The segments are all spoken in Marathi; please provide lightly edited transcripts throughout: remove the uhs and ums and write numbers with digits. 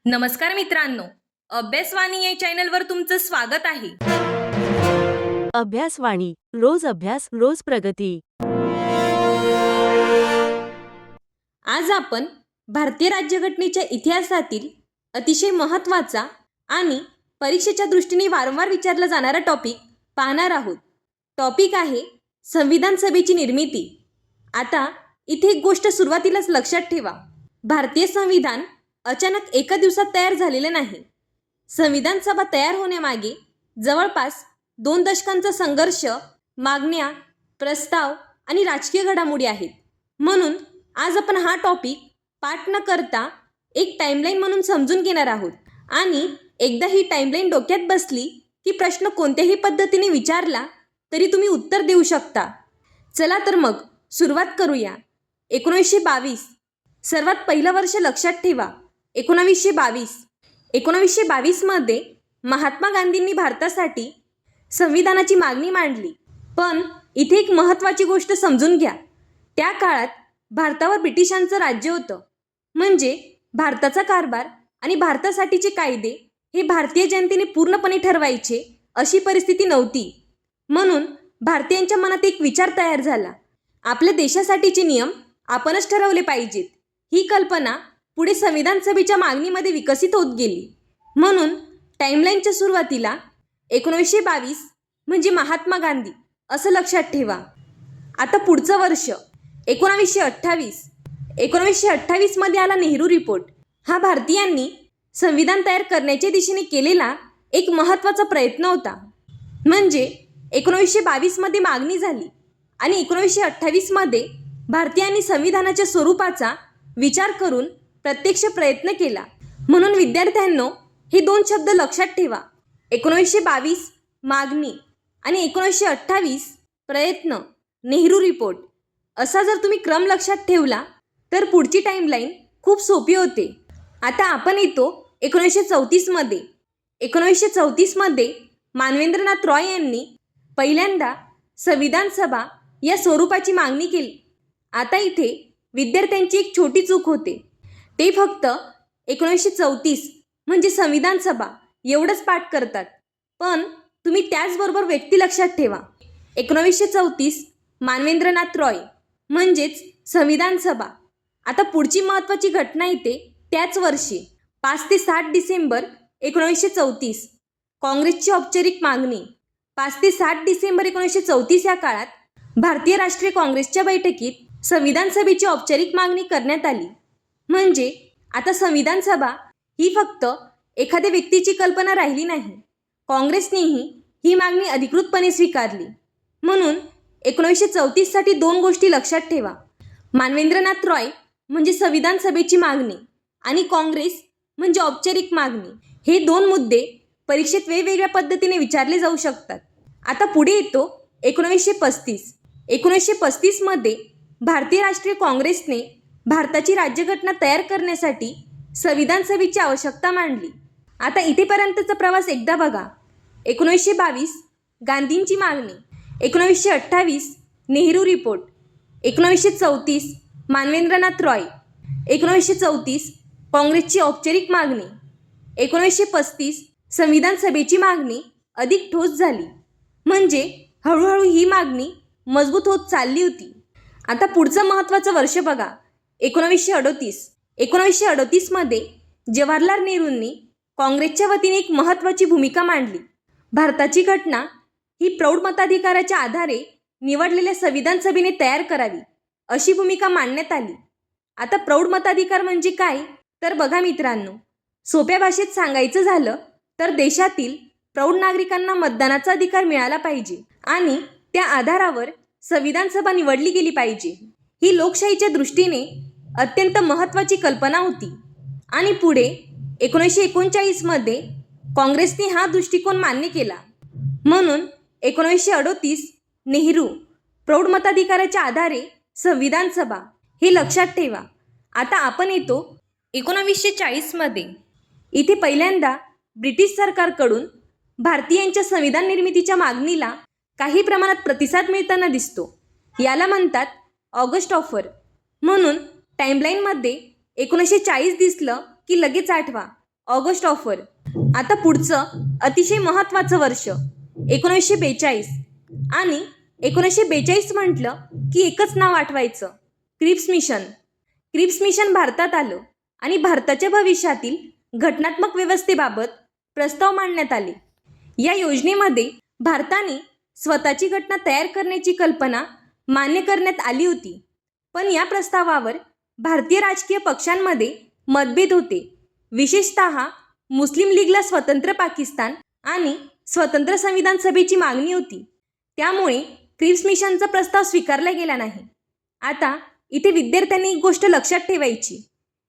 नमस्कार मित्रांनो, अभ्यासवाणी या चॅनलवर तुमचं स्वागत आहे. अभ्यासवाणी रोज अभ्यास रोज प्रगती. आज आपण भारतीय राज्यघटनेच्या इतिहासातील अतिशय महत्त्वाचा आणि परीक्षेच्या दृष्टीने वारंवार विचारला जाणारा टॉपिक पाहणार आहोत. टॉपिक आहे संविधान सभेची निर्मिती. आता इथे एक गोष्ट सुरुवातीलाच लक्षात ठेवा. भारतीय संविधान अचानक एका दिवसात तयार झालेले नाही. संविधान सभा तयार होण्यामागे जवळपास 2 दशकांचा संघर्ष, मागण्या, प्रस्ताव आणि राजकीय घडामोडी आहेत. म्हणून आज आपण हा टॉपिक पाठ न करता एक टाईमलाईन म्हणून समजून घेणार आहोत. आणि एकदा ही टाईमलाईन डोक्यात बसली की प्रश्न कोणत्याही पद्धतीने विचारला तरी तुम्ही उत्तर देऊ शकता. चला तर मग सुरुवात करूया. 1922 सर्वात पहिलं वर्ष लक्षात ठेवा. 1922 मध्ये महात्मा गांधींनी भारतासाठी संविधानाची मागणी मांडली. पण इथे एक महत्त्वाची गोष्ट समजून घ्या. त्या काळात भारतावर ब्रिटिशांचं राज्य होतं. म्हणजे भारताचा कारभार आणि भारतासाठीचे कायदे हे भारतीय जनतेने पूर्णपणे ठरवायचे अशी परिस्थिती नव्हती. म्हणून भारतीयांच्या मनात एक विचार तयार झाला, आपल्या देशासाठीचे नियम आपणच ठरवले पाहिजेत. ही कल्पना पुढे संविधान सभेच्या मागणीमध्ये विकसित होत गेली. म्हणून टाईमलाईनच्या सुरुवातीला 1922 म्हणजे महात्मा गांधी असं लक्षात ठेवा. आता पुढचं वर्ष 1928 मध्ये आला नेहरू रिपोर्ट. हा भारतीयांनी संविधान तयार करण्याच्या दिशेने केलेला एक महत्त्वाचा प्रयत्न होता. म्हणजे 1922 मध्ये मागणी झाली आणि 1928 मध्ये भारतीयांनी संविधानाच्या स्वरूपाचा विचार करून प्रत्यक्ष प्रयत्न केला. म्हणून विद्यार्थ्यांनो, हे 2 शब्द लक्षात ठेवा. 1922 मागणी आणि 1928 प्रयत्न, नेहरू रिपोर्ट. असा जर तुम्ही क्रम लक्षात ठेवला तर पुढची टाईमलाईन खूप सोपी होते. आता आपण येतो 1934 मध्ये. 1934 मध्ये मानवेंद्रनाथ रॉय यांनी पहिल्यांदा संविधान सभा या स्वरूपाची मागणी केली. आता इथे विद्यार्थ्यांची एक छोटी चूक होते. ते फक्त 1934 म्हणजे संविधान सभा एवढंच पाठ करतात. पण तुम्ही त्याचबरोबर व्यक्ती लक्षात ठेवा. 1934 मानवेंद्रनाथ रॉय म्हणजेच संविधान सभा. आता पुढची महत्त्वाची घटना येते त्याच वर्षी 5 ते 7 डिसेंबर 1934 काँग्रेसची औपचारिक मागणी. 5 ते 7 डिसेंबर 1934 या काळात भारतीय राष्ट्रीय काँग्रेसच्या बैठकीत संविधान सभेची औपचारिक मागणी करण्यात आली. म्हणजे आता संविधान सभा ही फक्त एखाद्या व्यक्तीची कल्पना राहिली नाही. काँग्रेसनेही ही मागणी अधिकृतपणे स्वीकारली. म्हणून 1934 साठी 2 गोष्टी लक्षात ठेवा. मानवेंद्रनाथ रॉय म्हणजे संविधान सभेची मागणी आणि काँग्रेस म्हणजे औपचारिक मागणी. हे 2 मुद्दे परीक्षेत वेगवेगळ्या पद्धतीने विचारले जाऊ शकतात. आता पुढे येतो 1935. 1935 मध्ये भारतीय राष्ट्रीय काँग्रेसने भारताची राज्यघटना तयार करण्यासाठी संविधान सभेची आवश्यकता मांडली. आता इथेपर्यंतचा प्रवास एकदा बघा. 1922 गांधींची मागणी, 1928 नेहरू रिपोर्ट, 1934 मानवेंद्रनाथ रॉय, 1934 काँग्रेसची औपचारिक मागणी, 1935 संविधान सभेची मागणी अधिक ठोस झाली. म्हणजे हळूहळू ही मागणी मजबूत होत चालली होती. आता पुढचं महत्त्वाचं वर्ष बघा. 1938 मध्ये जवाहरलाल नेहरूंनी काँग्रेसच्या वतीने एक महत्त्वाची भूमिका मांडली. भारताची घटना ही प्रौढ मताधिकाराच्या आधारे निवडलेल्या संविधान सभेने तयार करावी अशी भूमिका मांडण्यात आली. आता प्रौढ मताधिकार म्हणजे काय तर बघा मित्रांनो, सोप्या भाषेत सांगायचं झालं तर देशातील प्रौढ नागरिकांना मतदानाचा अधिकार मिळाला पाहिजे आणि त्या आधारावर संविधान सभा निवडली गेली पाहिजे. ही लोकशाहीच्या दृष्टीने अत्यंत महत्त्वाची कल्पना होती. आणि पुढे 1939 मध्ये काँग्रेसने हा दृष्टिकोन मान्य केला. म्हणून 1938 नेहरू प्रौढ मताधिकाराच्या आधारे संविधान सभा, हे लक्षात ठेवा. आता आपण येतो 1940 मध्ये. इथे पहिल्यांदा ब्रिटिश सरकारकडून भारतीयांच्या संविधान निर्मितीच्या मागणीला काही प्रमाणात प्रतिसाद मिळताना दिसतो. याला म्हणतात ऑगस्ट ऑफर. म्हणून टाईमलाईनमध्ये 1940 दिसलं की लगेच आठवा ऑगस्ट ऑफर. आता पुढचं अतिशय महत्त्वाचं वर्ष 1942. आणि 1942 म्हटलं की एकच नाव आठवायचं, क्रिप्स मिशन. क्रिप्स मिशन भारतात आलं आणि भारताच्या भविष्यातील घटनात्मक व्यवस्थेबाबत प्रस्ताव मांडण्यात आले. या योजनेमध्ये भारताने स्वतःची घटना तयार करण्याची कल्पना मान्य करण्यात आली होती. पण या प्रस्तावावर भारतीय राजकीय पक्षांमध्ये मतभेद होते. विशेषतः मुस्लिम लीगला स्वतंत्र पाकिस्तान आणि स्वतंत्र संविधान सभेची मागणी होती. त्यामुळे क्रिप्स मिशनचा प्रस्ताव स्वीकारला गेला नाही. आता इथे विद्यार्थ्यांनी एक गोष्ट लक्षात ठेवायची,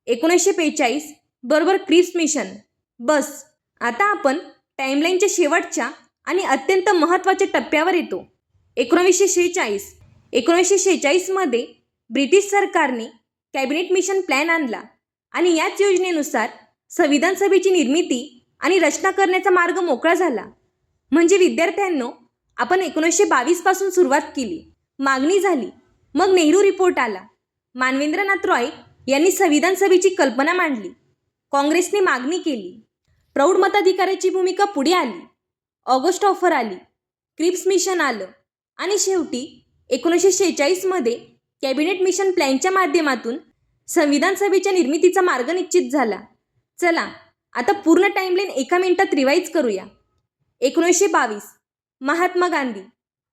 1942 बरोबर क्रिप्स मिशन. बस. आता आपण टाईमलाईनच्या शेवटच्या आणि अत्यंत महत्त्वाच्या टप्प्यावर येतो. 1946. 1946 मध्ये ब्रिटिश सरकारने कॅबिनेट मिशन प्लॅन आणला आणि याच योजनेनुसार संविधान सभेची निर्मिती आणि रचना करण्याचा मार्ग मोकळा झाला. म्हणजे विद्यार्थ्यांनो, आपण 1922 पासून सुरुवात केली, मागणी झाली, मग नेहरू रिपोर्ट आला. मानवेंद्रनाथ रॉय यांनी संविधान सभेची कल्पना मांडली, काँग्रेसने मागणी केली, प्रौढ मताधिकाराची भूमिका पुढे आली, ऑगस्ट ऑफर आली, क्रिप्स मिशन आलं आणि शेवटी 1946 मध्ये कॅबिनेट मिशन प्लॅनच्या माध्यमातून संविधान सभेच्या निर्मितीचा मार्ग निश्चित झाला. चला आता पूर्ण टाईमलाईन एका मिनिटात रिवाईज करूया. 1922 महात्मा गांधी,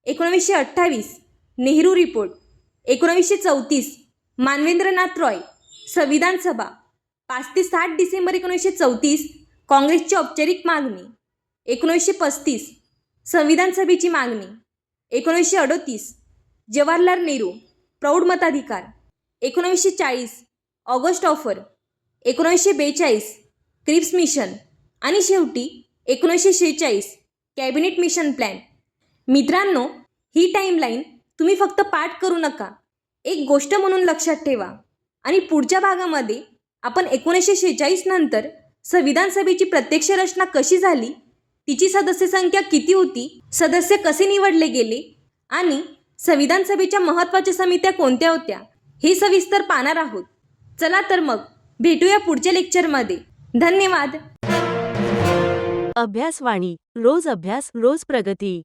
1928 नेहरू रिपोर्ट, 1934 मानवेंद्रनाथ रॉय, संविधान सभा, 5 ते 7 डिसेंबर 1934 काँग्रेसची औपचारिक मागणी, 1935 संविधान सभेची मागणी, 1938 जवाहरलाल नेहरू प्रौढ मताधिकार, 1940 ऑगस्ट ऑफर, 1942 क्रिप्स मिशन आणि शेवटी 1946 कॅबिनेट मिशन प्लॅन. मित्रांनो, ही टाईमलाईन तुम्ही फक्त पाठ करू नका, एक गोष्ट म्हणून लक्षात ठेवा. आणि पुढच्या भागामध्ये आपण 1946 नंतर संविधान सभेची प्रत्यक्ष रचना कशी झाली, तिची सदस्य संख्या किती होती, सदस्य कसे निवडले गेले आणि संविधान सभेच्या महत्त्वाच्या समित्या कोणत्या होत्या, हे सविस्तर पाहणार आहोत. चला तर मग भेटूया पुढच्या लेक्चरमध्ये. धन्यवाद. अभ्यासवाणी. रोज अभ्यास रोज प्रगती.